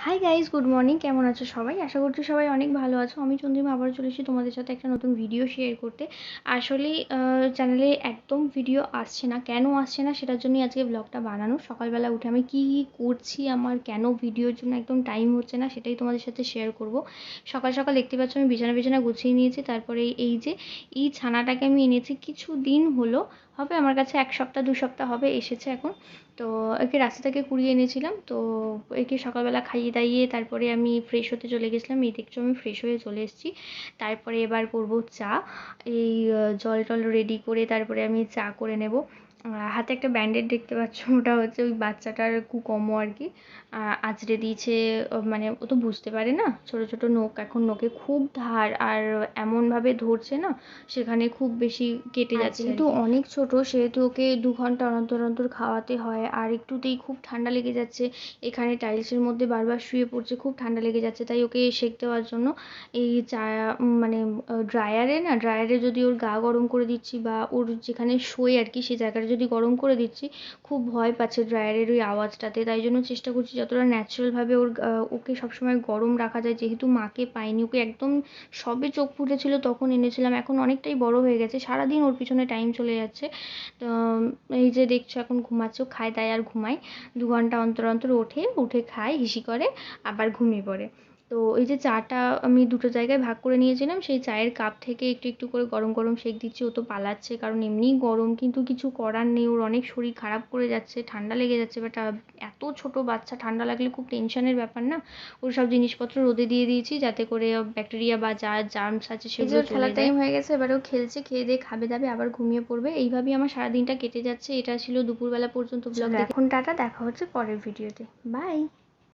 Hi guys, good morning. কেমন আছো সবাই? আশা করছি সবাই অনেক ভালো আছো। আমি চন্দ্রিমা আবার চলে এসেছি তোমাদের সাথে একটা নতুন ভিডিও শেয়ার করতে। আসলে চ্যানেলে একদম ভিডিও আসছে না, কেন আসছে না সেটার জন্যই আজকে ব্লগটা বানানো। সকালবেলা উঠে আমি কী কী করছি, আমার কেন ভিডিওর জন্য একদম টাইম হচ্ছে না সেটাই তোমাদের সাথে শেয়ার করব। সকাল সকাল দেখতে পাচ্ছ আমি বিছানা গুছিয়ে নিয়েছি। তারপরে এই যে এই ছানাটাকে আমি এনেছি, কিছু দিন হলো, হবে আমার কাছে 1 সপ্তাহ 2 সপ্তাহ হবে এসেছে এখন। তো একে রাস্তা থেকে কুড়িয়ে এনেছিলাম। তো একে সকালবেলা খাইয়ে দাইয়ে তারপরে আমি ফ্রেশ হতে চলে গেছিলাম। এই দেখছো আমি ফ্রেশ হয়ে চলে এসেছি। তারপরে এবার করব চা। এই জল টল রেডি করে তারপরে আমি চা করে নেব। হাতে একটা ব্যান্ডেড দেখতে পাচ্ছ, ওটা হচ্ছে ওই বাচ্চাটার কুকম্ম আর কি, আঁচড়ে দিয়েছে। মানে ও তো বুঝতে পারে না, ছোটো ছোটো নখ, এখন নখে খুব ধার, আর এমনভাবে ধরছে না সেখানে খুব বেশি কেটে যাচ্ছে। যেহেতু অনেক ছোট সেহেতু ওকে 2 ঘন্টা অন্তর অন্তর খাওয়াতে হয়। আর একটুতেই খুব ঠান্ডা লেগে যাচ্ছে, এখানে টাইলসের মধ্যে বারবার শুয়ে পড়ছে, খুব ঠান্ডা লেগে যাচ্ছে। তাই ওকে সেঁক দেওয়ার জন্য এই চা মানে ড্রায়ারে যদি ওর গা গরম করে দিচ্ছি, বা ওর যেখানে শোয় আর কি সেই জায়গাটা যদি গরম করে দিচ্ছি, খুব ভয় পাচ্ছে ড্রায়ারের ওই আওয়াজটাতে। তাই জন্য চেষ্টা করছি যতটা ন্যাচারালভাবে ওকে সবসময় গরম রাখা যায়। যেহেতু মাকে পাইনি, ওকে একদম সবে চোখ ফুটেছিল তখন এনেছিলাম, এখন অনেকটাই বড় হয়ে গেছে, সারাদিন ওর পিছনে টাইম চলে যাচ্ছে। তো এই যে দেখছো এখন ঘুমাচ্ছে, খায় দায় আর ঘুমায়। 2 ঘন্টা অন্তর অন্তর উঠে খায়, হিসি করে, আবার ঘুমিয়ে পড়ে। তো এই যে চাটা আমি দুটো জায়গায় ভাগ করে নিয়েছিলাম, সেই চায়ের কাপ থেকে একটু একটু করে গরম গরম সেঁক দিচ্ছি। ও তো পালাচ্ছে, কারণ এমনিই গরম, কিন্তু কিছু করার নেই, ওর অনেক শরীর খারাপ করে যাচ্ছে, ঠান্ডা লেগে যাচ্ছে। বাট এত ছোট বাচ্চা, ঠান্ডা লাগলে খুব টেনশনের ব্যাপার না। ওর সব জিনিসপত্র রোদে দিয়ে দিয়েছি যাতে করে ব্যাকটেরিয়া বা যা জার্মস আছে সেগুলো চলে যায়। খেলার টাইম হয়ে গেছে, এবারেও খেলছে, খেয়ে দিয়ে খাবে দাবে আবার ঘুমিয়ে পড়বে। এইভাবেই আমার সারাদিনটা কেটে যাচ্ছে। এটা ছিল দুপুরবেলা পর্যন্ত ব্লগ। এখন টাটা, দেখা হচ্ছে পরের ভিডিওতে। বাই।